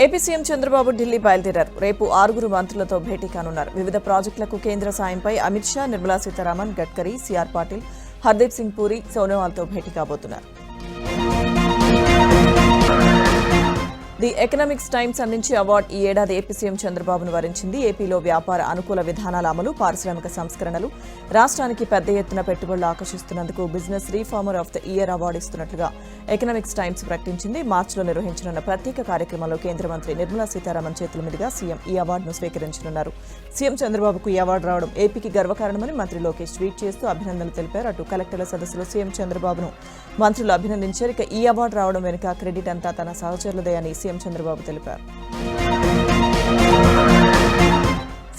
AP CM Chandrababu Delhi బయలుదేరారు. రేపు 6 మంత్రులతో భేటీ కానున్నారు. వివిధ ప్రాజెక్టులకు కేంద్ర సాయంపై అమిత్ షా, నిర్మలా సీతారామన్, గడ్కరీ, సిఆర్ పాటిల్, హర్దీప్ సింగ్ పూరి, సోనోవాల్తో భేటీ కాబోతున్నారు. ది ఎకనామిక్స్ టైమ్స్ అందించే అవార్డు ఈ ఏడాది ఏపీ సీఎం చంద్రబాబును వరించింది. ఏపీలో వ్యాపార అనుకూల విధానాల అమలు, పారిశ్రామిక సంస్కరణలు, రాష్ట్రానికి పెద్ద ఎత్తున పెట్టుబడులు ఆకర్షిస్తున్నందుకు business reformer of the year award ఇస్తున్నట్లుగా ఎకనామిక్స్ టైమ్స్ ప్రకటించింది. మార్చిలో నిర్వహించనున్న ప్రత్యేక కార్యక్రమంలో కేంద్ర మంత్రి నిర్మలా సీతారామన్ చేతుల మీదుగా సీఎం ఈ అవార్డును స్వీకరించనున్నారు. సీఎం చంద్రబాబుకు ఈ అవార్డు రావడం ఏపీకి గర్వకారణమని మంత్రి లోకేష్ ట్వీట్ చేస్తూ అభినందనలు తెలిపారు. అటు కలెక్టర్ల సదస్సులో సీఎం చంద్రబాబును మంత్రులు అభినందించారు. ఇక ఈ అవార్డు రావడం వెనుక క్రెడిట్ అంతా తన సహచరులదే అని సీఎం చంద్రబాబు తెలిపారు.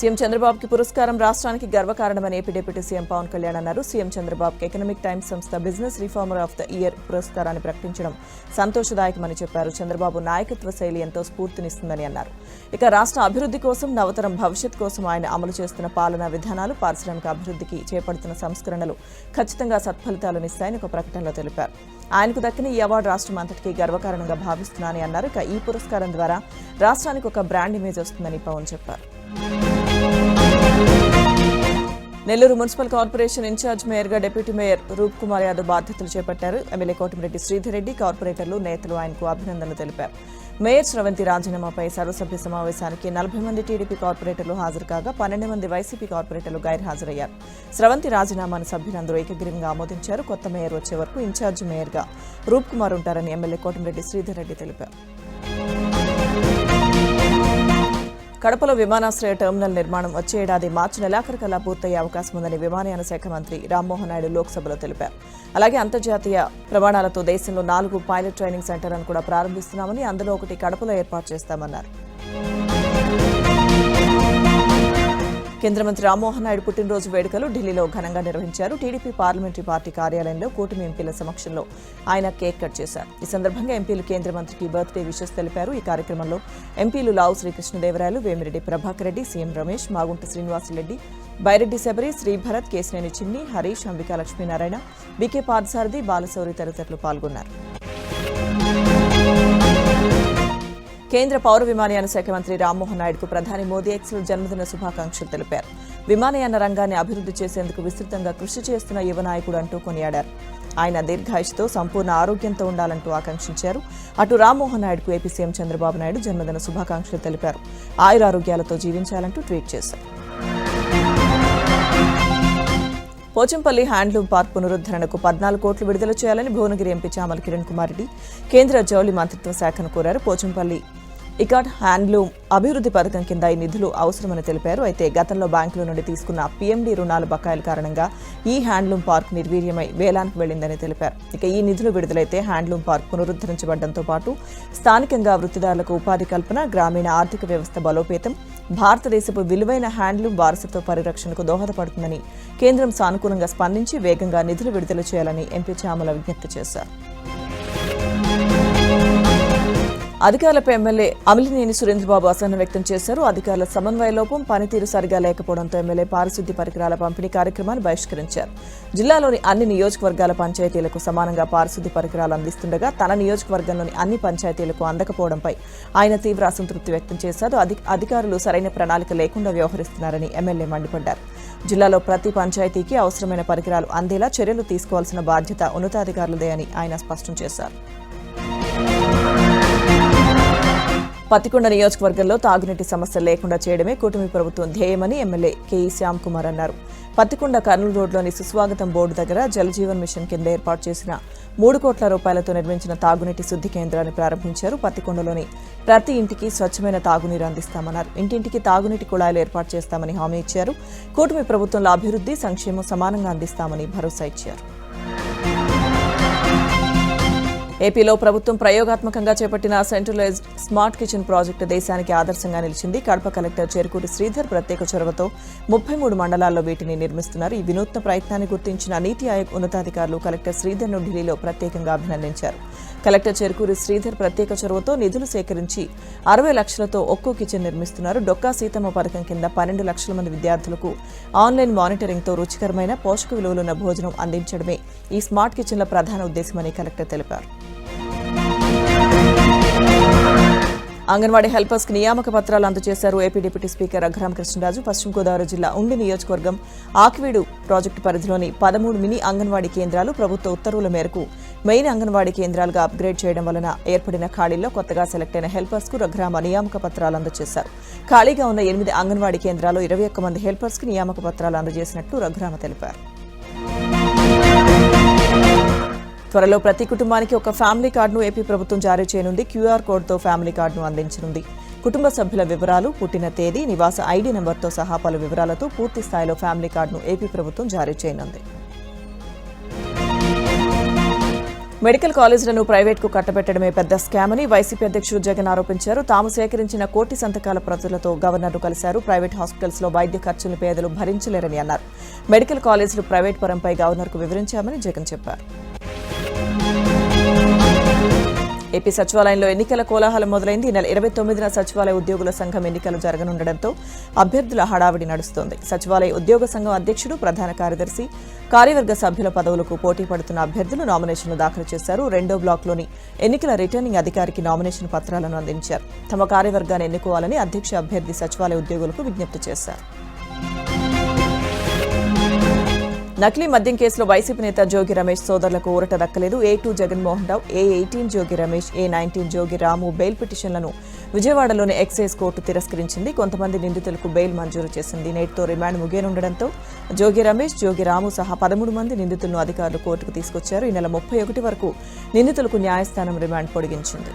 సీఎం చంద్రబాబుకి పురస్కారం రాష్ట్రానికి గర్వకారణమని AP deputy CM Pawan Kalyan అన్నారు. సీఎం చంద్రబాబుకి ఎకనామిక్ టైమ్స్ సంస్థ business reformer of the year పురస్కారాన్ని ప్రకటించడం సంతోషదాయకమని చెప్పారు. చంద్రబాబు నాయకత్వ శైలి ఎంతో స్ఫూర్తినిస్తుందని అన్నారు. ఇక రాష్ట్ర అభివృద్ధి కోసం, నవతరం భవిష్యత్ కోసం ఆయన అమలు చేస్తున్న పాలనా విధానాలు, పారిశ్రామిక అభివృద్ధికి చేపడుతున్న సంస్కరణలు ఖచ్చితంగా సత్ఫలితాలనిస్తాయని ఒక ప్రకటనలో తెలిపారు. ఆయనకు దక్కిన ఈ అవార్డు రాష్ట్రం అంతటికీ గర్వకారణంగా భావిస్తున్నానని అన్నారు. ఇక ఈ పురస్కారం ద్వారా రాష్ట్రానికి ఒక బ్రాండ్ ఇమేజ్ వస్తుందని పవన్ చెప్పారు. నెల్లూరు మున్సిపల్ కార్పొరేషన్ ఇన్ఛార్జ్ మేయర్గా డిప్యూటీ మేయర్ రూప్ కుమార్ యాదవ్ బాధ్యతలు చేపట్టారు. ఎమ్మెల్యే కోటమిరెడ్డి శ్రీధర్ రెడ్డి, కార్పొరేటర్లు, నేతలు ఆయనకు అభినందనలు తెలిపారు. మేయర్ శ్రవంతి రాజీనామాపై సర్వసభ్య సమావేశానికి 40 మంది టీడీపీ కార్పొరేటర్లు హాజరు కాగా 12 మంది వైసీపీ కార్పొరేటర్లు గైర్హాజరయ్యారు. శ్రవంతి రాజీనామాను సభ్యులందరూ ఏకగ్రీవంగా ఆమోదించారు. కొత్త మేయర్ వచ్చే వరకు ఇన్ఛార్జ్ మేయర్గా రూప్ కుమార్ ఉంటారని ఎమ్మెల్యే కోటమిరెడ్డి శ్రీధర్ రెడ్డి తెలిపారు. కడపలో విమానాశ్రయ టెర్మినల్ నిర్మాణం వచ్చే ఏడాది మార్చి నెలాఖరుకల్లా పూర్తయ్యే అవకాశం ఉందని విమానయాన శాఖ మంత్రి రామ్మోహన్ నాయుడు లోక్సభలో తెలిపారు. అలాగే అంతర్జాతీయ ప్రమాణాలతో దేశంలో 4 పైలట్ ట్రైనింగ్ సెంటర్లను కూడా ప్రారంభిస్తున్నామని, అందులో ఒకటి కడపలో ఏర్పాటు చేస్తామన్నారు. కేంద్ర మంత్రి రామ్మోహన్ నాయుడు పుట్టినరోజు వేడుకలు ఢిల్లీలో ఘనంగా నిర్వహించారు. టీడీపీ పార్లమెంటరీ పార్టీ కార్యాలయంలో కూటమి ఎంపీల సమక్షంలో ఆయన కేక్ కట్ చేశారు. ఈ సందర్భంగా ఎంపీలు కేంద్ర మంత్రికి బర్త్డే విషెస్ తెలిపారు. ఈ కార్యక్రమంలో ఎంపీలు లావు శ్రీకృష్ణదేవరాయలు, వేమిరెడ్డి ప్రభాకర్ రెడ్డి, సీఎం రమేష్, మాగుంట శ్రీనివాసరెడ్డి, బైరెడ్డి శబరి, శ్రీభరత్, కేశినేని చిన్ని, హరీష్, అంబికా లక్ష్మీనారాయణ, బీకే పార్థసారథి, బాలశౌరి తదితరులు పాల్గొన్నారు. కేంద్ర పౌర విమానయాన శాఖ మంత్రి రామ్మోహన్ నాయుడుకు ప్రధాని మోదీ ఎక్స్లో జన్మదిన శుభాకాంక్షలు తెలిపారు. విమానయాన రంగాన్ని అభివృద్ధి చేసేందుకు విస్తృతంగా కృషి చేస్తున్న యువ నాయకుడు అంటూ కొనియాడారు. ఆయన దీర్ఘాయుష్తో, సంపూర్ణ ఆరోగ్యంతో ఉండాలంటూ ఆకాంక్షించారు. అటు రామ్మోహన్ నాయుడుకు ఏపీ సీఎం చంద్రబాబు నాయుడు జన్మదిన శుభాకాంక్షలు తెలిపారు. ఆయురారోగ్యాలతో జీవించాలంటూ ట్వీట్ చేశారు. పోచంపల్లి హ్యాండ్లూమ్ పార్క్ పునరుద్ధరణకు 14 కోట్లు విడుదల చేయాలని భువనగిరి ఎంపీ చామల కిరణ్ కుమార్ రెడ్డి కేంద్ర జౌళి మంత్రిత్వ శాఖను కోరారు. పోచంపల్లి ఇకాట్ హ్యాండ్లూమ్ అభివృద్ధి పథకం కింద ఈ నిధులు అవసరమని తెలిపారు. అయితే గతంలో బ్యాంకుల నుండి తీసుకున్న పీఎండీ రుణాల బకాయిల కారణంగా ఈ హ్యాండ్లూమ్ పార్క్ నిర్వీర్యమై వేలానికి వెళ్లిందని తెలిపారు. ఇక ఈ నిధులు విడుదలైతే హ్యాండ్లూమ్ పార్క్ పునరుద్ధరించబడడంతో పాటు స్థానికంగా వృత్తిదారులకు ఉపాధి కల్పన, గ్రామీణ ఆర్థిక వ్యవస్థ బలోపేతం, భారతదేశపు విలువైన హ్యాండ్లూమ్ వారసత్వ పరిరక్షణకు దోహదపడుతుందని కేంద్రం సానుకూలంగా స్పందించి వేగంగా నిధులు విడుదల చేయాలని ఎంపీ చామల విజ్ఞప్తి చేశారు. అధికారులపై ఎమ్మెల్యే అమిలినేని సురేంద్రబాబు అసహనం వ్యక్తం చేశారు. అధికారుల సమన్వయ లోపం, పనితీరు సరిగా లేకపోవడంతో ఎమ్మెల్యే పారిశుద్ధ్య పరికరాల పంపిణీ కార్యక్రమాన్ని బహిష్కరించారు. జిల్లాలోని అన్ని నియోజకవర్గాల పంచాయతీలకు సమానంగా పారిశుద్ధ్య పరికరాలు అందిస్తుండగా తన నియోజకవర్గంలోని అన్ని పంచాయతీలకు అందకపోవడంపై ఆయన తీవ్ర అసంతృప్తి వ్యక్తం చేశారు. అధికారులు సరైన ప్రణాళిక లేకుండా వ్యవహరిస్తున్నారని ఎమ్మెల్యే మండిపడ్డారు. జిల్లాలో ప్రతి పంచాయతీకి అవసరమైన పరికరాలు అందేలా చర్యలు తీసుకోవాల్సిన బాధ్యత ఉన్నతాధికారులదే అని ఆయన స్పష్టం చేశారు. పత్తికొండ నియోజకవర్గంలో తాగునీటి సమస్య లేకుండా చేయడమే కూటమి ప్రభుత్వం ధ్యేయమని ఎమ్మెల్యే కేఈ శ్యామ్ కుమార్ అన్నారు. పత్తికొండ కర్నూలు రోడ్లోని సుస్వాగతం బోర్డు దగ్గర జలజీవన్ మిషన్ కింద ఏర్పాటు చేసిన 3 కోట్ల రూపాయలతో నిర్మించిన తాగునీటి శుద్ధి కేంద్రాన్ని ప్రారంభించారు. పత్తికొండలోని ప్రతి ఇంటికి స్వచ్ఛమైన తాగునీరు అందిస్తామన్నారు. ఇంటింటికి తాగునీటి కుళాయిలు ఏర్పాటు చేస్తామని హామీ ఇచ్చారు. కూటమి ప్రభుత్వంలో అభివృద్ధి, సంక్షేమం సమానంగా అందిస్తామని భరోసా ఇచ్చారు. ఏపీలో ప్రభుత్వం ప్రయోగాత్మకంగా చేపట్టిన సెంట్రలైజ్డ్ స్మార్ట్ కిచెన్ ప్రాజెక్టు దేశానికి ఆదర్శంగా నిలిచింది. కడప కలెక్టర్ చెరుకూరి శ్రీధర్ ప్రత్యేక చొరవతో 33 మండలాల్లో వీటిని నిర్మిస్తున్నారు. ఈ వినూత్న ప్రయత్నాన్ని గుర్తించిన నీతి ఆయోగ్ ఉన్నతాధికారులు కలెక్టర్ శ్రీధర్ను ఢిల్లీలో ప్రత్యేకంగా అభినందించారు. కలెక్టర్ చెరుకూరి శ్రీధర్ ప్రత్యేక చొరవతో నిధులు సేకరించి 60 లక్షలతో ఒక్కో కిచెన్ నిర్మిస్తున్నారు. డొక్కా సీతమ్మ పథకం కింద 12 లక్షల మంది విద్యార్థులకు ఆన్లైన్ మానిటరింగ్తో రుచికరమైన పోషక విలువలున్న భోజనం అందించడమే ఈ స్మార్ట్ కిచెన్ల ప్రధాన ఉద్దేశమని కలెక్టర్ తెలిపారు. అంగన్వాడీ హెల్పర్స్ కి నియామక పత్రాలు అందజేశారు AP deputy speaker Raghurama Krishnaraju. పశ్చిమ గోదావరి జిల్లా ఉండి నియోజకవర్గం ఆకివీడు ప్రాజెక్టు పరిధిలోని 13 మినీ అంగన్వాడీ కేంద్రాలు ప్రభుత్వ ఉత్తర్వుల మేరకు మెయిన్ అంగన్వాడీ కేంద్రాలుగా అప్గ్రేడ్ చేయడం వలన ఏర్పడిన ఖాళీల్లో కొత్తగా సెలెక్ట్ అయిన హెల్పర్స్ కు రఘురామ నియామక పత్రాలు అందజేశారు. ఖాళీగా ఉన్న 8 అంగన్వాడీ కేంద్రాల్లో 21 మంది హెల్పర్స్ కి నియామక పత్రాలు అందజేసినట్లు రఘురామ తెలిపారు. త్వరలో ప్రతి కుటుంబానికి ఒక ఫ్యామిలీ కార్డును ఏపీ ప్రభుత్వం జారీ చేయనుంది. క్యూఆర్ కోడ్తో ఫ్యామిలీ కార్డును అందించనుంది. కుటుంబ సభ్యుల వివరాలు, పుట్టిన తేదీ, నివాస ఐడి నెంబర్తో సహా పలు వివరాలతో పూర్తి స్థాయిలో ఫ్యామిలీ కార్డును ఏపీ ప్రభుత్వం జారీ చేయనుంది. మెడికల్ కాలేజీలను ప్రైవేట్కు కట్టబెట్టడమే పెద్ద స్కామ్ అని వైసీపీ అధ్యక్షుడు జగన్ ఆరోపించారు. తాము సేకరించిన కోటి సంతకాల ప్రతులతో గవర్నర్ను కలిశారు. ప్రైవేట్ హాస్పిటల్స్లో వైద్య ఖర్చులను పేదలు భరించలేరని అన్నారు. మెడికల్ కాలేజీలు ప్రైవేట్ పరంపై గవర్నర్కు వివరించామని జగన్ చెప్పారు. ఏపీ సచివాలయంలో ఎన్నికల కోలాహలం మొదలైంది. ఈ నెల 29న సచివాలయ ఉద్యోగుల సంఘం ఎన్నికలు జరగనుండటంతో అభ్యర్థుల హడావిడి నడుస్తోంది. సచివాలయ ఉద్యోగ సంఘం అధ్యక్షుడు, ప్రధాన కార్యదర్శి, కార్యవర్గ సభ్యుల పదవులకు పోటీ పడుతున్న అభ్యర్థులు నామినేషన్లు దాఖలు చేశారు. 2వ బ్లాక్లోని ఎన్నికల రిటర్నింగ్ అధికారికి నామినేషన్ పత్రాలను అందించారు. తమ కార్యవర్గాన్ని ఎన్నుకోవాలని అధ్యక్ష అభ్యర్థి సచివాలయ ఉద్యోగులకు విజ్ఞప్తి చేశారు. నకిలీ మద్యం కేసులో వైసీపీ నేత జోగి రమేష్ సోదరులకు ఊరట దక్కలేదు. A2 Jaganmohan Rao, A18 Jogi Ramesh, A19 జోగి రాము బెయిల్ పిటిషన్లను విజయవాడలోని ఎక్సైజ్ కోర్టు తిరస్కరించింది. కొంతమంది నిందితులకు బెయిల్ మంజూరు చేసింది. నేటితో రిమాండ్ ముగియనుండటంతో జోగి రమేష్, జోగి రాము సహా 13 మంది నిందితులను అధికారులు కోర్టుకు తీసుకొచ్చారు. ఈ నెల 31 వరకు నిందితులకు న్యాయస్థానం రిమాండ్ పొడిగించింది.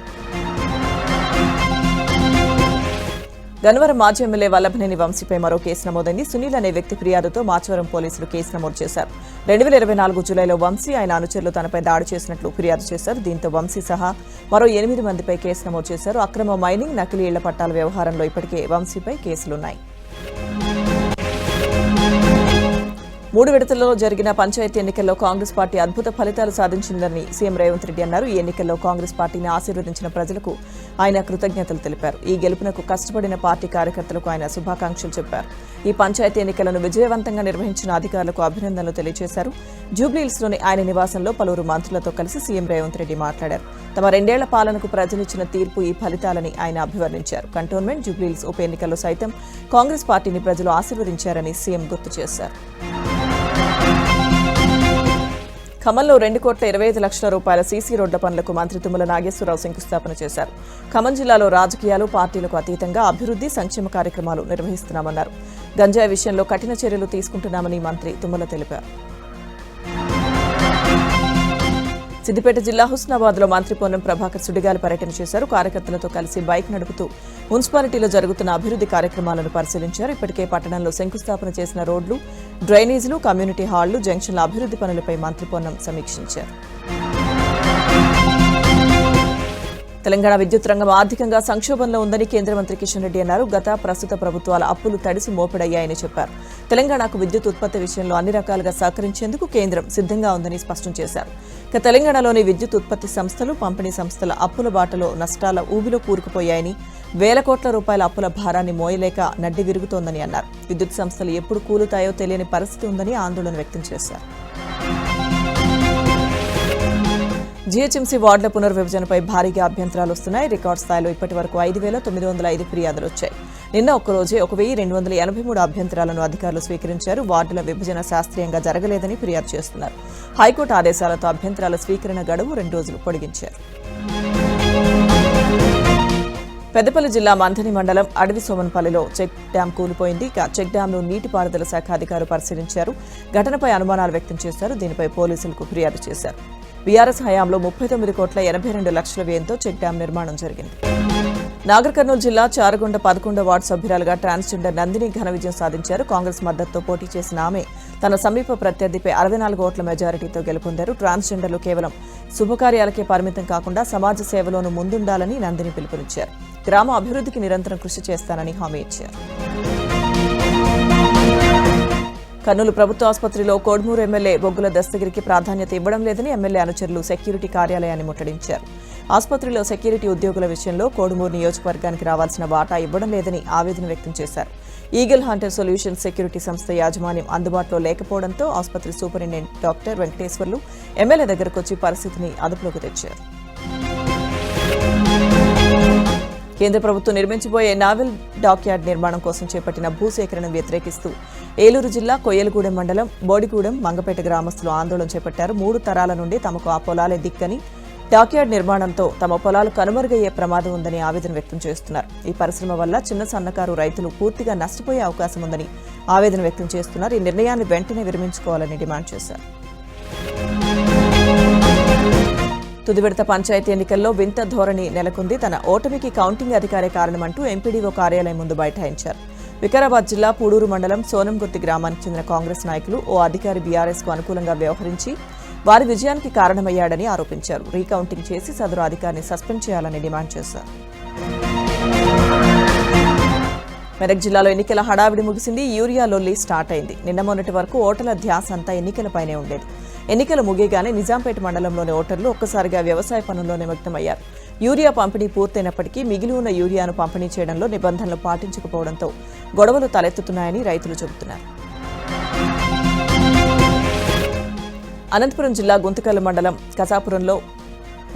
గన్నవరం మాజీ ఎమ్మెల్యే వల్లభనేని వంశీపై మరో కేసు నమోదైంది. సునీల్ అనే వ్యక్తి ఫిర్యాదుతో మాచవరం పోలీసులు కేసు నమోదు చేశారు. 2024 జూలైలో వంశీ, ఆయన అనుచరులు తనపై దాడి చేసినట్లు ఫిర్యాదు చేశారు. దీంతో వంశీ సహా మరో 8 మందిపై కేసు నమోదు చేశారు. అక్రమ మైనింగ్, నకిలీ ఇళ్ల పట్టాల వ్యవహారంలో ఇప్పటికే వంశీపై కేసులున్నాయి. 3 విడతల్లో జరిగిన పంచాయతీ ఎన్నికల్లో కాంగ్రెస్ పార్టీ అద్భుత ఫలితాలు సాధించిందని సీఎం రేవంత్ రెడ్డి అన్నారు. ఈ ఎన్నికల్లో కాంగ్రెస్ పార్టీని ఆశీర్వదించిన ప్రజలకు ఆయన కృతజ్ఞతలు తెలిపారు. ఈ గెలుపునకు కష్టపడిన పార్టీ కార్యకర్తలకు ఆయన శుభాకాంక్షలు చెప్పారు. ఈ పంచాయతీ ఎన్నికలను విజయవంతంగా నిర్వహించిన అధికారులకు అభినందనలు తెలియజేశారు. జూబ్లీహిల్స్లోని ఆయన నివాసంలో పలువురు మంత్రులతో కలిసి సీఎం రేవంత్ రెడ్డి మాట్లాడారు. తమ 2 ఏళ్ల పాలనకు ప్రజలిచ్చిన తీర్పు ఈ ఫలితాలని ఆయన అభివర్ణించారు. కంటోన్మెంట్, జూబ్లీహిల్స్ ఉప ఎన్నికల్లో సైతం కాంగ్రెస్ పార్టీని ప్రజలు ఆశీర్వదించారని సీఎం గుర్తు చేశారు. ఖమ్మంలో 2,25,00,000 రూపాయల సీసీ రోడ్ల పనులకు మంత్రి తుమ్మల నాగేశ్వరరావు శంకుస్థాపన చేశారు. ఖమ్మం జిల్లాలో రాజకీయాలు, పార్టీలకు అతీతంగా అభివృద్ధి, సంక్షేమ కార్యక్రమాలు నిర్వహిస్తున్నామన్నారు. గంజాయి విషయంలో కఠిన చర్యలు తీసుకుంటున్నామని మంత్రి తుమ్మల తెలిపారు. సిద్దిపేట జిల్లా హుస్నాబాద్లో మంత్రి పొన్నం ప్రభాకర్ సుడిగాలి పర్యటన చేశారు. కార్యకర్తలతో కలిసి బైక్ నడుపుతూ మున్సిపాలిటీలో జరుగుతున్న అభివృద్ధి కార్యక్రమాలను పరిశీలించారు. ఇప్పటికే పట్టణంలో శంకుస్థాపన చేసిన రోడ్లు, డ్రైనేజీలు, కమ్యూనిటీ హాళ్లు, జంక్షన్ల అభివృద్ధి పనులపై మంత్రి పొన్నం సమీక్షించారు. తెలంగాణ విద్యుత్ రంగం ఆర్థికంగా సంక్షోభంలో ఉందని కేంద్ర మంత్రి కిషన్ రెడ్డి అన్నారు. గత, ప్రస్తుత ప్రభుత్వాల అప్పులు తడిసి మోపెడయ్యాయని చెప్పారు. తెలంగాణకు విద్యుత్ ఉత్పత్తి విషయంలో అన్ని రకాలుగా సహకరించేందుకు కేంద్రం సిద్ధంగా ఉందని స్పష్టం చేశారు. ఇక తెలంగాణలోని విద్యుత్ ఉత్పత్తి సంస్థలు, పంపిణీ సంస్థల అప్పుల బాటలో నష్టాల ఊబిలో కూరుకుపోయాయని, వేల కోట్ల రూపాయల అప్పుల భారాన్ని మోయలేక నడ్డి విరుగుతోందని అన్నారు. విద్యుత్ సంస్థలు ఎప్పుడు కూలుతాయో తెలియని పరిస్థితి ఉందని ఆందోళన వ్యక్తం చేశారు. జీహెచ్ఎంసీ వార్డుల పునర్విభజనపై భారీగా అభ్యంతరాలు వస్తున్నాయి. రికార్డు స్థాయిలో ఇప్పటి వరకు 5,905 ఫిర్యాదులు వచ్చాయి. నిన్న ఒక్కరోజే 1,283 అభ్యంతరాలను అధికారులు స్వీకరించారు. వార్డుల విభజన శాస్త్రీయంగా జరగలేదని ఫిర్యాదు చేస్తున్నారు. హైకోర్టు ఆదేశాలతో అభ్యంతరాల స్వీకరణ గడువు 2 రోజులు పొడిగించారు. పెద్దపల్లి జిల్లా మంథని మండలం అడవి సోమన్పల్లిలో చెక్ డ్యాం కూలిపోయింది. చెక్ డ్యాంను నీటిపారుదల శాఖ అధికారులు పరిశీలించారు. ఘటనపై అనుమానాలు వ్యక్తం చేశారు. దీనిపై పోలీసులకు ఫిర్యాదు చేశారు. బీఆర్ఎస్ హయాంలో 39,82,00,000 వ్యయంతో చెక్ డ్యాం నిర్మాణం జరిగింది. నాగర్ కర్నూలు జిల్లా చారగొండ 11వ వార్డు సభ్యురాలుగా ట్రాన్స్జెండర్ నందిని ఘన విజయం సాధించారు. కాంగ్రెస్ మద్దతుతో పోటీ చేసిన ఆమె తన సమీప ప్రత్యర్థిపై 64 ఓట్ల మెజారిటీతో గెలుపొందారు. ట్రాన్స్జెండర్లు కేవలం శుభకార్యాలకే పరిమితం కాకుండా సమాజ సేవలోనూ ముందుండాలని నందిని పిలుపునిచ్చారు. గ్రామ అభివృద్ధికి నిరంతరం కృషి చేస్తానని హామీ ఇచ్చారు. కర్నూలు ప్రభుత్వ ఆసుపత్రిలో కోడుమూరు ఎమ్మెల్యే బొగ్గుల దస్తగిరికి ప్రాధాన్యత ఇవ్వడం లేదని ఎమ్మెల్యే అనుచరులు సెక్యూరిటీ కార్యాలయాన్ని ముట్టడించారు. ఆసుపత్రిలో సెక్యూరిటీ ఉద్యోగుల విషయంలో కోడుమూరు నియోజకవర్గానికి రావాల్సిన వాటా ఇవ్వడం లేదని ఆవేదన వ్యక్తం చేశారు. ఈగల్ హంటర్ సొల్యూషన్ సెక్యూరిటీ సంస్థ యాజమాన్యం అందుబాటులో లేకపోవడంతో ఆసుపత్రి సూపరింటెండెంట్ డాక్టర్ వెంకటేశ్వర్లు ఎమ్మెల్యే దగ్గరకు వచ్చి పరిస్థితిని అదుపులోకి తెచ్చారు. కేంద్ర ప్రభుత్వం నిర్మించబోయే నావెల్ డాక్యార్డ్ నిర్మాణం కోసం చేపట్టిన భూసేకరణను వ్యతిరేకిస్తూ ఏలూరు జిల్లా కొయ్యలగూడెం మండలం బోడిగూడెం మంగపేట గ్రామస్తులు ఆందోళన చేపట్టారు. 3 తరాల నుండి తమకు ఆ పొలాలే దిక్కని, డాక్యార్డ్ నిర్మాణంతో తమ పొలాలు కనుమరుగయ్యే ప్రమాదం ఉందని ఆవేదన వ్యక్తం చేస్తున్నారు. ఈ పరిశ్రమ వల్ల చిన్న సన్నకారు రైతులు పూర్తిగా నష్టపోయే అవకాశం ఉందని ఆవేదన వ్యక్తం చేస్తున్నారు. ఈ నిర్ణయాన్ని వెంటనే విరమించుకోవాలని డిమాండ్ చేశారు. తుది విడత పంచాయతీ ఎన్నికల్లో వింత ధోరణి నెలకొంది. తన ఓటమికి కౌంటింగ్ అధికారే కారణమంటూ ఎంపీడీఓ కార్యాలయం ముందు బైఠాయించారు. వికారాబాద్ జిల్లా పూడూరు మండలం సోనంగుర్తి గ్రామానికి చెందిన కాంగ్రెస్ నాయకులు ఓ అధికారి బీఆర్ఎస్ కు అనుకూలంగా వ్యవహరించి వారి విజయానికి కారణమయ్యాడని ఆరోపించారు. రీకౌంటింగ్ చేసి సదరు అధికారిని సస్పెండ్ చేయాలని డిమాండ్ చేశారు. మెదక్ జిల్లాలో ఎన్నికల హడావిడి ముగిసింది. యూరియా లొల్లి స్టార్ట్ అయింది. నిన్న మొన్నటి వరకు ఓటర్ల ధ్యాస అంతా ఎన్నికలపైనే ఉండేది. ఎన్నికలు ముగియగానే నిజాంపేట మండలంలోని ఓటర్లు ఒక్కసారిగా వ్యవసాయ పనుల్లో నిమగ్నమయ్యారు. యూరియా పంపిణీ పూర్తయినప్పటికీ మిగిలి ఉన్న యూరియాను పంపిణీ చేయడంలో నిబంధనలు పాటించకపోవడంతో గొడవలు తలెత్తుతున్నాయని రైతులు చెబుతున్నారు. అనంతపురం జిల్లా గుంతకల్ మండలం కసాపురంలో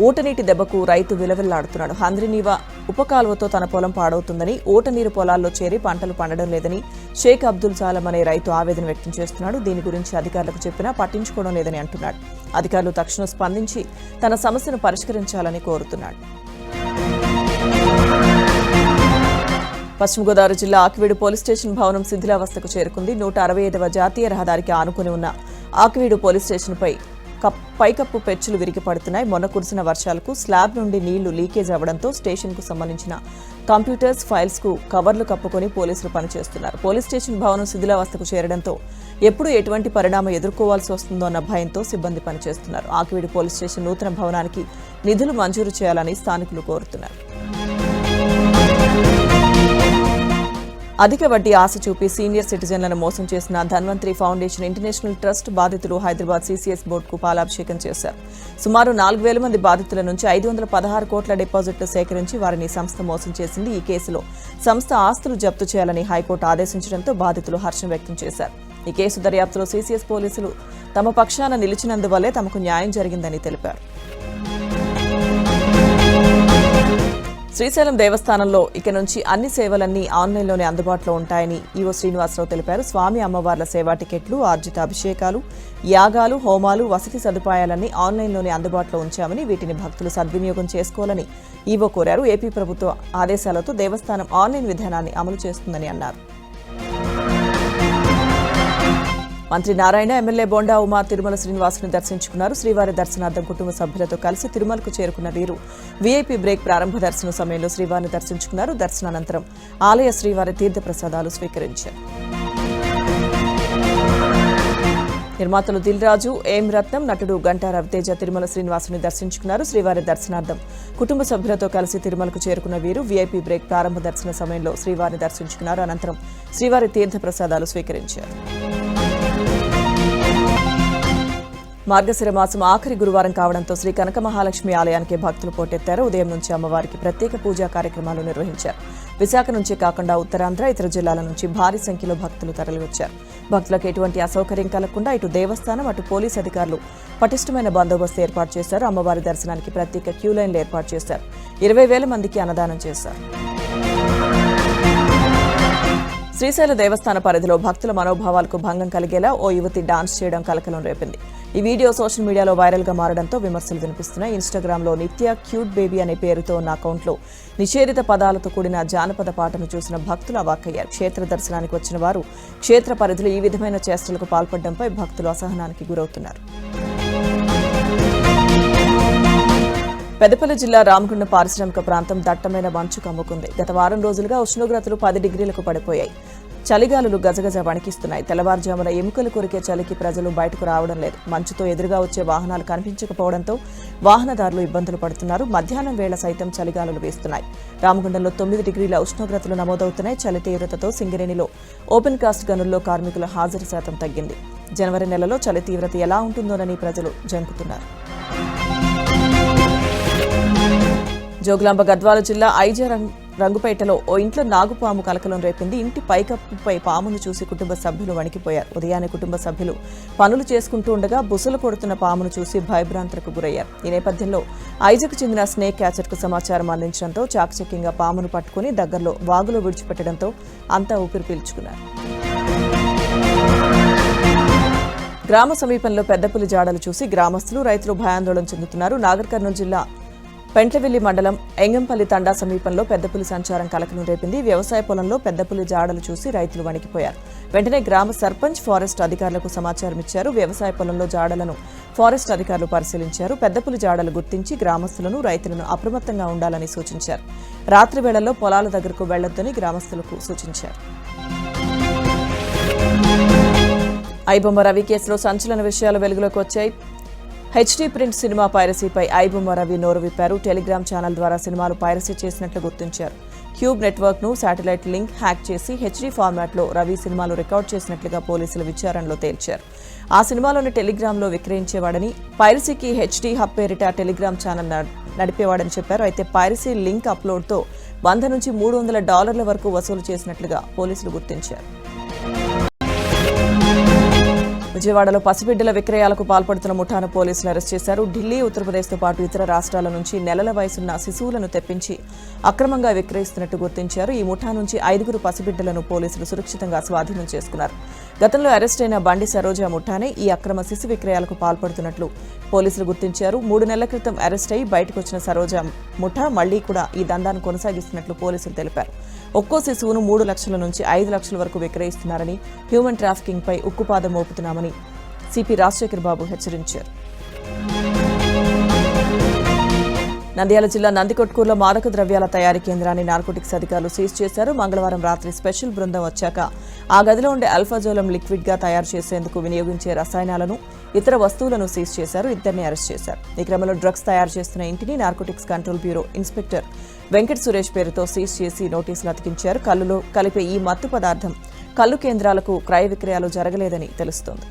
ఊటనీటి దెబ్బకు రైతు విలవిల్లాడుతున్నాడు. హంద్రినీవా ఉపకాలువతో తన పొలం పాడవుతుందని, ఊటనీరు పొలాల్లో చేరి పంటలు పండడం లేదని షేక్ అబ్దుల్ సాలం అనే రైతు ఆవేదన వ్యక్తం చేస్తున్నాడు. దీని గురించి అధికారులకు చెప్పినా పట్టించుకోవడం లేదని అంటున్నాడు. అధికారులు తక్షణం స్పందించి తన సమస్యను పరిష్కరించాలని కోరుతున్నాడు. పశ్చిమ గోదావరి జిల్లా ఆకివీడు పోలీస్ స్టేషన్ భవనం శిథిలావస్థకు చేరుకుంది. 165వ జాతీయ రహదారికి ఆనుకుని ఉన్న ఆకివీడు పోలీస్ స్టేషన్పై పైకప్పు పెచ్చులు విరిగి పడుతున్నాయి. మొన్న కురిసిన వర్షాలకు స్లాబ్ నుండి నీళ్లు లీకేజ్ అవ్వడంతో స్టేషన్కు సంబంధించిన కంప్యూటర్స్, ఫైల్స్ కు కవర్లు కప్పుకొని పోలీసులు పనిచేస్తున్నారు. పోలీస్ స్టేషన్ భవనం శిథిలావస్థకు చేరడంతో ఎప్పుడు ఎటువంటి పరిణామం ఎదుర్కోవాల్సి వస్తుందో అన్న భయంతో సిబ్బంది పనిచేస్తున్నారు. ఆకివీడు పోలీస్ స్టేషన్ నూతన భవనానికి నిధులు మంజూరు చేయాలని స్థానికులు కోరుతున్నారు. అధిక వడ్డీ ఆశ చూపి సీనియర్ సిటిజన్లను మోసం చేసిన ధన్వంతరి ఫౌండేషన్ ఇంటర్నేషనల్ ట్రస్ట్ బాధితులు హైదరాబాద్ సీసీఎస్ బోర్డుకు పాలాభిషేకం చేశారు. సుమారు 4,000 మంది బాధితుల నుంచి 516 కోట్ల డిపాజిట్లు సేకరించి వారిని సంస్థ మోసం చేసింది. ఈ కేసులో సంస్థ ఆస్తులు జప్తు చేయాలని హైకోర్టు ఆదేశించడంతో బాధితులు హర్షం వ్యక్తం చేశారు. ఈ కేసు దర్యాప్తులో సీసీఎస్ పోలీసులు తమ పక్షాన నిలిచినందువల్లే తమకు న్యాయం జరిగిందని తెలిపారు. శ్రీశైలం దేవస్థానంలో ఇక నుంచి అన్ని సేవలన్నీ ఆన్లైన్లోనే అందుబాటులో ఉంటాయని ఈవో శ్రీనివాసరావు తెలిపారు. స్వామి అమ్మవార్ల సేవా టికెట్లు, ఆర్జిత అభిషేకాలు, యాగాలు, హోమాలు, వసతి సదుపాయాలన్నీ ఆన్లైన్లోనే అందుబాటులో ఉంచామని, వీటిని భక్తులు సద్వినియోగం చేసుకోవాలని ఈవో కోరారు. ఏపీ ప్రభుత్వ ఆదేశాలతో దేవస్థానం ఆన్లైన్ విధానాన్ని అమలు చేస్తుందని అన్నారు. మంత్రి నారాయణ, ఎమ్మెల్యే బోండా ఉమా తిరుమల శ్రీనివాసుని దర్శించుకున్నారు. శ్రీవారి దర్శనార్థం కుటుంబ సభ్యులతో కలిసి తిరుమలకు చేరుకున్న వీరు వీఐపీ బ్రేక్ ప్రారంభ దర్శన సమయంలో శ్రీవారిని దర్శించుకున్నారు. దర్శనానంతరం ఆలయ శ్రీవారి తీర్థ ప్రసాదాలు స్వీకరించారు. నిర్మాతలు దిల్ రాజు, ఏం రత్నం, నటుడు గంటా రవితేజ తిరుమల శ్రీనివాసుని దర్శించుకున్నారు. శ్రీవారి దర్శనార్థం కుటుంబ సభ్యులతో కలిసి తిరుమలకు చేరుకున్న వీరు వీఐపీ బ్రేక్ ప్రారంభ దర్శన సమయంలో శ్రీవారిని దర్శించుకున్నారు. అనంతరం శ్రీవారి తీర్థ ప్రసాదాలు స్వీకరించారు. మార్గశిర మాసం ఆఖరి గురువారం కావడంతో శ్రీ కనక మహాలక్ష్మి ఆలయానికి భక్తులు పోటెత్తారు. ఉదయం నుంచి అమ్మవారికి ప్రత్యేక పూజా కార్యక్రమాలు నిర్వహించారు. విశాఖ నుంచే కాకుండా ఉత్తరాంధ్ర, ఇతర జిల్లాల నుంచి భారీ సంఖ్యలో భక్తులు తరలివచ్చారు. భక్తులకు ఎటువంటి అసౌకర్యం కలగకుండా ఇటు దేవస్థానం, అటు పోలీస్ అధికారులు పటిష్టమైన బందోబస్తు ఏర్పాటు చేశారు. అమ్మవారి దర్శనానికి ప్రత్యేక క్యూ లైన్లు ఏర్పాటు చేశారు. 20,000 మందికి అన్నదానం చేశారు. శ్రీశైల దేవస్థాన పరిధిలో భక్తుల మనోభావాలకు భంగం కలిగేలా ఓ యువతి డాన్స్ చేయడం కలకలం రేపింది. ఈ వీడియో సోషల్ మీడియాలో వైరల్ గా మారడంతో విమర్శలు వినిపిస్తున్నాయి. ఇన్స్టాగ్రామ్లో నిత్య క్యూట్ బేబీ అనే పేరుతో ఉన్న అకౌంట్లో నిషేధిత పదాలతో కూడిన జానపద పాటను చూసిన భక్తులు అవాక్కయ్యారు. క్షేత్ర దర్శనానికి వచ్చిన వారు క్షేత్ర పరిధిలో ఈ విధమైన చేష్టలకు పాల్పడడంపై భక్తులు అసహనానికి గురవుతున్నారు. పెద్దపల్లి జిల్లా రామగుండం పారిశ్రామిక ప్రాంతం దట్టమైన మంచు కమ్ముకుంది. గత వారం రోజులుగా ఉష్ణోగ్రతలు 10 డిగ్రీలకు పడిపోయాయి. చలిగాలులు గజగజ వణికిస్తున్నాయి. తెల్లవారుజామున ఎముకలు కొరికే చలికి ప్రజలు బయటకు రావడం లేదు. మంచుతో ఎదురుగా వచ్చే వాహనాలు కనిపించకపోవడంతో వాహనదారులు ఇబ్బందులు పడుతున్నారు. మధ్యాహ్నం వేళ సైతం చలిగాలులు వీస్తున్నాయి. రామగుండంలో 9 డిగ్రీల ఉష్ణోగ్రతలు నమోదవుతున్నాయి. చలి తీవ్రతతో సింగరేణిలో ఓపెన్ కాస్ట్ గనుల్లో కార్మికుల హాజరు శాతం తగ్గింది. జనవరి నెలలో చలి తీవ్రత ఎలా ఉంటుందోనని ప్రజలు జంకుతున్నారు. జోగులాంబ గద్వాల జిల్లా రంగుపేటలో ఓ ఇంట్లో నాగుపాము కలకలం రేపింది. ఇంటి పైకప్పుపై పామును చూసి కుటుంబ సభ్యులు వణికిపోయారు. ఉదయాన్నే కుటుంబ సభ్యులు పనులు చేసుకుంటూ ఉండగా బుసలు కొడుతున్న పామును చూసి భయభ్రాంతులకు గురయ్యారు. ఈ నేపథ్యంలో ఐజకు చెందిన స్నేక్ క్యాచర్కు సమాచారం అందించడంతో చాకచక్యంగా పామును పట్టుకుని దగ్గరలో వాగులో విడిచిపెట్టడంతో అంతా ఊపిరి పీల్చుకున్నారు. గ్రామ సమీపంలో పెద్దపులి జాడలు చూసి గ్రామస్తులు, రైతులు భయాందోళన చెందుతున్నారు. నాగర్ కర్నూలు జిల్లా పెంట్లవిల్లి మండలం ఎంగంపల్లి తండా సమీపంలో పెద్దపులి సంచారం కలకలం రేపింది. వ్యవసాయ పొలంలో పెద్దపులి జాడలు చూసి రైతులు వణికిపోయారు. వెంటనే గ్రామ సర్పంచ్, ఫారెస్ట్ అధికారులకు సమాచారం ఇచ్చారు. వ్యవసాయ పొలంలో జాడలను ఫారెస్ట్ అధికారులు పరిశీలించారు. పెద్దపులి జాడలు గుర్తించి గ్రామస్తులను, రైతులను అప్రమత్తంగా ఉండాలని సూచించారు. రాత్రి వేళల్లో పొలాల దగ్గరకు వెళ్లొద్దని గ్రామస్తులకు సూచించారు. ఐబొమ్మ రవి కేసులో సంచలన విషయాలు వెలుగులోకి వచ్చాయి. హెచ్డీ ప్రింట్ సినిమా పైరసీపై ఐబొమ్మ రవి నోరు విప్పారు. టెలిగ్రామ్ ఛానల్ ద్వారా సినిమాలు పైరసీ చేసినట్లు గుర్తించారు. క్యూబ్ నెట్వర్క్ ను శాటిలైట్ లింక్ హ్యాక్ చేసి హెచ్డీ ఫార్మాట్లో రవి సినిమాలు రికార్డ్ చేసినట్లుగా పోలీసులు విచారణలో తేల్చారు. ఆ సినిమాలోని టెలిగ్రామ్లో విక్రయించేవాడని, పైరసీకి హెచ్డీ హబ్ పేరిట టెలిగ్రామ్ ఛానల్ నడిపేవాడని చెప్పారు. అయితే పైరసీ లింక్ అప్లోడ్తో $100 నుంచి $300 వరకు వసూలు చేసినట్లుగా పోలీసులు గుర్తించారు. విజయవాడలో పసిబిడ్డల విక్రయాలకు పాల్పడుతున్న ముఠాను పోలీసులు అరెస్ట్ చేశారు. ఢిల్లీ, ఉత్తరప్రదేశ్తో పాటు ఇతర రాష్ట్రాల నుంచి నెలల వయసున్న శిశువులను తెప్పించి అక్రమంగా విక్రయిస్తున్నట్టు గుర్తించారు. ఈ ముఠా నుంచి 5 పసిబిడ్డలను పోలీసులు సురక్షితంగా స్వాధీనం చేసుకున్నారు. గతంలో అరెస్ట్ అయిన బండి సరోజా ముఠానే ఈ అక్రమ శిశు విక్రయాలకు పాల్పడుతున్నట్లు పోలీసులు గుర్తించారు. 3 నెలల క్రితం అరెస్ట్ అయి బయటకు వచ్చిన సరోజా ముఠా మళ్లీ కూడా ఈ దందాను కొనసాగిస్తున్నట్లు పోలీసులు తెలిపారు. ఒక్కో శిశువును 3 లక్షల నుంచి 5 లక్షల వరకు విక్రయిస్తున్నారని, హ్యూమన్ ట్రాఫికింగ్ పై ఉక్కుపాదం మోపుతున్నామని సిపి రాజశేఖర్ బాబు హెచ్చరించారు. నంద్యాల జిల్లా నందికొట్కూరులో మాదక ద్రవ్యాల తయారీ కేంద్రాన్ని నార్కోటిక్స్ అధికారులు సీజ్ చేశారు. మంగళవారం రాత్రి స్పెషల్ బృందం వచ్చాక ఆ గదిలో ఉండే అల్ఫాజోలం లిక్విడ్ గా తయారు చేసేందుకు వినియోగించే రసాయనాలను, ఇతర వస్తువులను సీజ్ చేశారు. ఇద్దరిని అరెస్ట్ చేశారు. ఈ క్రమంలో డ్రగ్స్ తయారు చేస్తున్న ఇంటిని narcotics control bureau inspector Venkat Suresh పేరుతో సీజ్ చేసి నోటీసులు అతికించారు. కల్లులో కలిపే ఈ మత్తు పదార్థం కల్లు కేంద్రాలకు క్రయ విక్రయాలు జరగలేదని తెలుస్తోంది.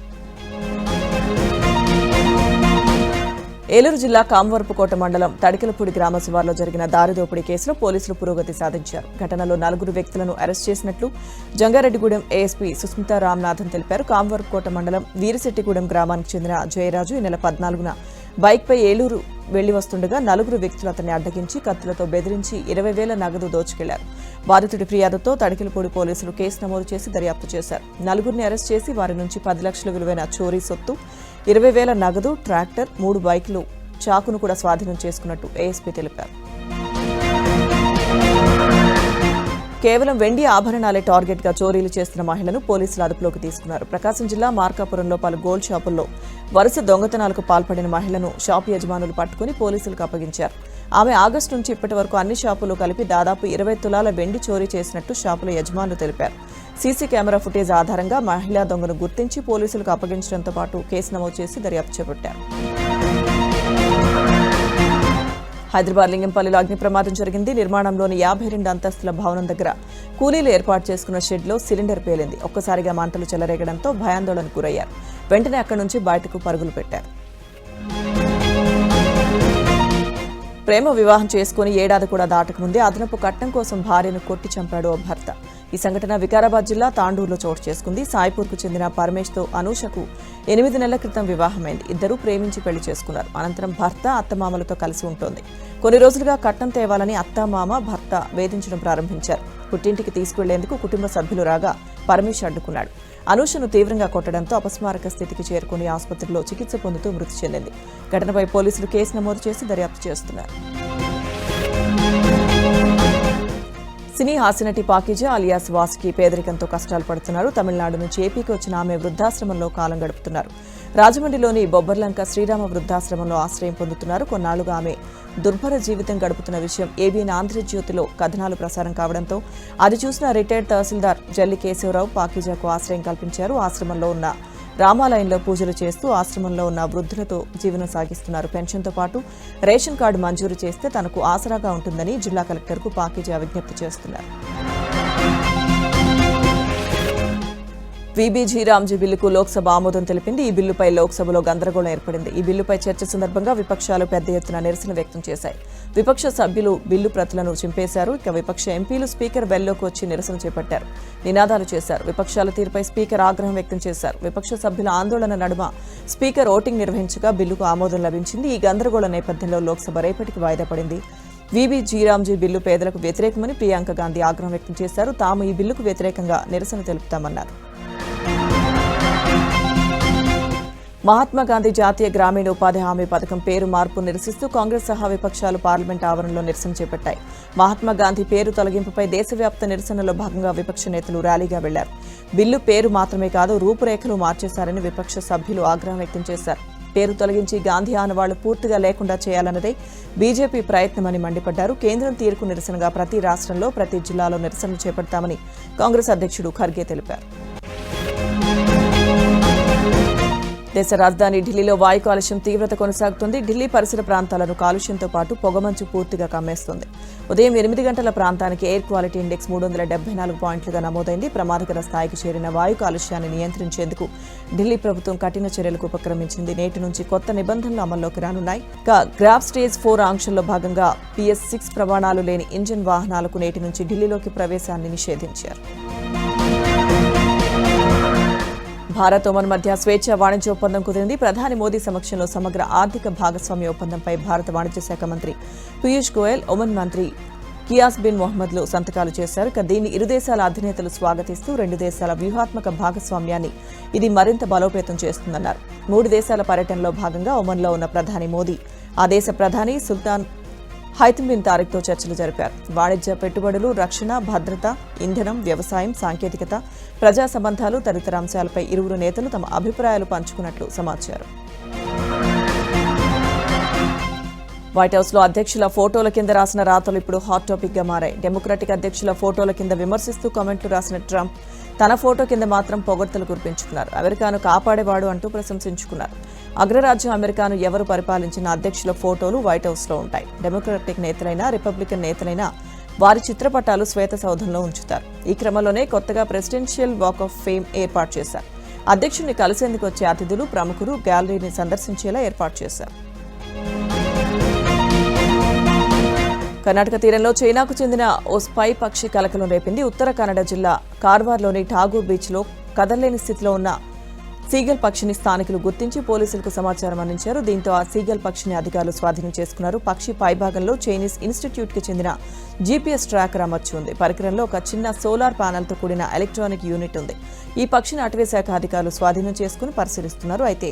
ఏలూరు జిల్లా కామవరపుకోట మండలం తడికలపూడి గ్రామ శివార్లో జరిగిన దారిదోపిడీ కేసులో పోలీసులు పురోగతి సాధించారు. ఘటనలో 4 వ్యక్తులను అరెస్ట్ చేసినట్లు జంగారెడ్డిగూడెం ఏఎస్పీ సుస్మితా రామ్నాథన్ తెలిపారు. కామవరపుకోట మండలం వీరిశెట్టిగూడెం గ్రామానికి చెందిన జయరాజు ఈ నెల 14న బైక్పై ఏలూరు వెళ్లి వస్తుండగా 4 వ్యక్తులు అతన్ని అడ్డగించి కత్తులతో బెదిరించి 20,000 నగదు దోచుకెళ్లారు. బాధితుడి ఫిర్యాదుతో తడికలపూడి పోలీసులు కేసు నమోదు చేసి దర్యాప్తు చేశారు. 4 అరెస్ట్ చేసి వారి నుంచి 10 లక్షల విలువైన చోరీ సొత్తు, 20,000 నగదు, ట్రాక్టర్, 3 బైకులు, చాకును కూడా స్వాధీనం చేసుకున్నట్టు ఏఎస్పీ తెలిపారు. కేవలం వెండి ఆభరణాలే టార్గెట్ గా చోరీలు చేస్తున్న మహిళను పోలీసులు అదుపులోకి తీసుకున్నారు. ప్రకాశం జిల్లా మార్కాపురంలో పలు గోల్డ్ షాపుల్లో వరుస దొంగతనాలకు పాల్పడిన మహిళను షాపు యజమానులు పట్టుకుని పోలీసులకు అప్పగించారు. ఆమె ఆగస్టు నుంచి ఇప్పటి వరకు అన్ని షాపులు కలిపి దాదాపు 20 తులాల వెండి చోరీ చేసినట్టు షాపుల యజమానులు తెలిపారు. సీసీ కెమెరా ఫుటేజ్ ఆధారంగా మహిళా దొంగను గుర్తించి పోలీసులకు అప్పగించడంతో పాటు కేసు నమోదు చేసి దర్యాప్తు చేపట్టారు. హైదరాబాద్ లింగంపల్లిలో అగ్ని ప్రమాదం జరిగింది. నిర్మాణంలోని 52 అంతస్తుల భవనం దగ్గర కూలీలు ఏర్పాటు చేసుకున్న షెడ్లో సిలిండర్ పేలింది. ఒక్కసారిగా మంటలు చెలరేగడంతో భయాందోళనకు గురయ్యారు. వెంటనే అక్కడి నుంచి బయటకు పరుగులు పెట్టారు. ప్రేమ వివాహం చేసుకుని ఏడాది కూడా దాటకముందే అదనపు కట్నం కోసం భార్యను కొట్టి చంపాడు ఓ భర్త. ఈ సంఘటన వికారాబాద్ జిల్లా తాండూరులో చోటు చేసుకుంది. సాయిపూర్కు చెందిన పరమేష్తో అనూషకు 8 నెలల క్రితం వివాహమైంది. ఇద్దరూ ప్రేమించి పెళ్లి చేసుకున్నారు. అనంతరం భర్త అత్తమామలతో కలిసి ఉంటోంది. కొన్ని రోజులుగా కట్నం తేవాలని అత్తమామ భర్త వేధించడం ప్రారంభించారు. పుట్టింటికి తీసుకెళ్లేందుకు కుటుంబ సభ్యులు రాగా పరమేష్ అడ్డుకున్నాడు. అనూషను తీవ్రంగా కొట్టడంతో అపస్మారక స్థితికి చేరుకుని ఆసుపత్రిలో చికిత్స పొందుతూ మృతి చెందింది. ఘటనపై పోలీసులు కేసు నమోదు చేసి దర్యాప్తు చేస్తున్నారు. సినీ హాస్యనటి పాకిజా అలియాస్ వాసుకి పేదరికంతో కష్టాలు పడుతున్నారు. తమిళనాడు నుంచి ఏపీకి వచ్చిన ఆమె వృద్ధాశ్రమంలో కాలం గడుపుతున్నారు. రాజమండ్రిలోని బొబ్బర్లంక శ్రీరామ వృద్ధాశ్రమంలో ఆశ్రయం పొందుతున్నారు. కొన్నాళ్లుగా ఆమె దుర్భర జీవితం గడుపుతున్న విషయం ఏబీఎన్ ఆంధ్రజ్యోతిలో కథనాలు ప్రసారం కావడంతో అది చూసిన రిటైర్డ్ తహసీల్దార్ జల్లి కేశవరావు పాకిజాకు ఆశ్రయం కల్పించారు. ఆశ్రమంలో ఉన్న రామాలయంలో పూజలు చేస్తూ ఆశ్రమంలో ఉన్న వృద్ధులతో జీవనం సాగిస్తున్నారు. పెన్షన్తో పాటు రేషన్ కార్డు మంజూరు చేస్తే తనకు ఆసరాగా ఉంటుందని జిల్లా కలెక్టర్కు పాకిజా విజ్ఞప్తి చేస్తున్నారు. వీబీజీ రామ్జీ బిల్లుకు లోక్సభ ఆమోదం తెలిపింది. ఈ బిల్లుపై లోక్సభలో గందరగోళం ఏర్పడింది. ఈ బిల్లుపై చర్చ సందర్భంగా విపక్షాలు పెద్ద ఎత్తున నిరసన వ్యక్తం చేశాయి. విపక్ష సభ్యులు బిల్లు ప్రతులను చింపేశారు. ఇక విపక్ష ఎంపీలు స్పీకర్ వెల్లోకి వచ్చి నిరసన చేపట్టారు, నినాదాలు చేశారు. విపక్షాల తీరుపై స్పీకర్ ఆగ్రహం వ్యక్తం చేశారు. విపక్ష సభ్యుల ఆందోళన నడుమ స్పీకర్ ఓటింగ్ నిర్వహించగా బిల్లుకు ఆమోదం లభించింది. ఈ గందరగోళ నేపథ్యంలో లోక్సభ రేపటికి వాయిదా పడింది. వీబీజీ రామ్జీ బిల్లు పేదలకు వ్యతిరేకమని ప్రియాంక గాంధీ ఆగ్రహం వ్యక్తం చేశారు. తాము ఈ బిల్లుకు వ్యతిరేకంగా నిరసన తెలుపుతామన్నారు. మహాత్మాగాంధీ జాతీయ గ్రామీణ ఉపాధి హామీ పథకం పేరు మార్పు నిరసిస్తూ కాంగ్రెస్ సహా విపక్షాలు పార్లమెంట్ ఆవరణలో నిరసన చేపట్టాయి. మహాత్మాగాంధీ పేరు తొలగింపుపై దేశవ్యాప్త నిరసనలో భాగంగా విపక్ష నేతలు ర్యాలీగా వెళ్లారు. బిల్లు పేరు మాత్రమే కాదు, రూపురేఖలు మార్చేశారని విపక్ష సభ్యులు ఆగ్రహం వ్యక్తం చేశారు. పేరు తొలగించి గాంధీ ఆనవాళ్లు పూర్తిగా లేకుండా చేయాలన్నదే బీజేపీ ప్రయత్నమని మండిపడ్డారు. కేంద్రం తీరుకు నిరసనగా ప్రతి రాష్ట్రంలో ప్రతి జిల్లాలో నిరసనలు చేపడతామని కాంగ్రెస్ అధ్యక్షుడు ఖర్గే తెలిపారు. దేశ రాజధాని ఢిల్లీలో వాయు కాలుష్యం తీవ్రత కొనసాగుతుంది. ఢిల్లీ పరిసర ప్రాంతాలను కాలుష్యంతో పాటు పొగమంచు పూర్తిగా కమ్మేస్తోంది. ఉదయం 8 గంటల ప్రాంతానికి ఎయిర్ క్వాలిటీ ఇండెక్స్ 374 పాయింట్లుగా నమోదైంది. ప్రమాదకర స్థాయికి చేరిన వాయు కాలుష్యాన్ని నియంత్రించేందుకు ఢిల్లీ ప్రభుత్వం కఠిన చర్యలకు ఉపక్రమించింది. నేటి నుంచి కొత్త నిబంధనలు అమల్లోకి రానున్నాయి. గ్రాఫ్ స్టేజ్ 4 ఆంక్షల్లో భాగంగా PS6 ప్రమాణాలు లేని ఇంజిన్ వాహనాలకు నేటి నుంచి ఢిల్లీలోకి ప్రవేశాన్ని నిషేధించారు. భారత్ ఒమన్ మధ్య స్వేచ్ఛ వాణిజ్య ఒప్పందం కుదిరింది. ప్రధాని మోదీ సమక్షంలో సమగ్ర ఆర్థిక భాగస్వామ్య ఒప్పందంపై భారత వాణిజ్య శాఖ మంత్రి పీయూష్ గోయల్, ఒమన్ మంత్రి కియాస్ బిన్ మొహమ్మద్లు సంతకాలు చేశారు. దీన్ని ఇరు దేశాల అధినేతలు స్వాగతిస్తూ 2 దేశాల వ్యూహాత్మక భాగస్వామ్యాన్ని ఇది మరింత బలోపేతం చేస్తుందన్నారు. 3 దేశాల పర్యటనలో భాగంగా ఒమన్లో ఉన్న ప్రధాని మోదీ ఆ దేశ ప్రధాని సుల్తాన్ హైతమ్ బిన్ తారిక్తో చర్చలు జరిపారు. వాణిజ్య పెట్టుబడులు, రక్షణ, భద్రత, ఇంధనం, వ్యవసాయం, సాంకేతికత, ప్రజా సంబంధాలు తదితర అంశాలపై ఇరువురు నేతలు తమ అభిప్రాయాలు పంచుకున్నట్లు సమాచారం. వైట్ హౌస్లో అధ్యక్షుల ఫోటోల కింద రాసిన రాతలు ఇప్పుడు హాట్ టాపిక్ గా మారాయి. డెమోక్రటిక్ అధ్యక్షుల ఫోటోల కింద విమర్శిస్తూ కామెంట్లు రాసిన ట్రంప్ తన ఫోటో కింద మాత్రం పొగడ్తలు కురిపించుకున్నారు. అమెరికాను కాపాడేవాడు అంటూ ప్రశంసించుకున్నారు. అగ్రరాజ్యం అమెరికాను ఎవరు పరిపాలించిన అధ్యక్షుల ఫోటోలు వైట్ హౌస్లో ఉంటాయి. డెమోక్రటిక్ నేతలైనా రిపబ్లికన్ నేతలైనా వారి చిత్రపటాలు శ్వేత సౌధంలో ఉంచుతారు. ఈ క్రమంలోనే కొత్తగా ప్రెసిడెన్షియల్ వాక్ ఆఫ్ ఫేమ్ ఏర్పాటు చేశారు. అధ్యక్షుడిని కలిసేందుకు వచ్చే అతిథులు, ప్రముఖులు గ్యాలరీని సందర్శించేలా ఏర్పాటు చేశారు. కర్ణాటక తీరంలో చైనాకు చెందిన ఓ స్పై పక్షి కలకలం రేపింది. ఉత్తర కన్నడ జిల్లా కార్వార్లోని ఠాగూర్ బీచ్లో కదలలేని స్థితిలో ఉన్న సీగల్ పక్షిని స్థానికులు గుర్తించి పోలీసులకు సమాచారం అందించారు. దీంతో ఆ సీగల్ పక్షిని అధికారులు స్వాధీనం చేసుకున్నారు. పక్షి పైభాగంలో చైనీస్ ఇన్స్టిట్యూట్కి చెందిన జీపీఎస్ ట్రాకర్ అమర్చి ఉంది. పరికరంలో ఒక చిన్న సోలార్ ప్యానెల్తో కూడిన ఎలక్ట్రానిక్ యూనిట్ ఉంది. ఈ పక్షిని అటవీ శాఖ అధికారులు స్వాధీనం చేసుకుని పరిశీలిస్తున్నారు. అయితే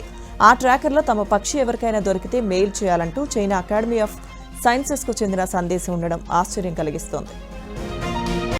ఆ ట్రాకర్లో తమ పక్షి ఎవరికైనా దొరికితే మెయిల్ చేయాలంటూ చైనా అకాడమీ ఆఫ్ సైన్సెస్కు చెందిన సందేశం ఉండడం ఆశ్చర్యం కలిగిస్తోంది.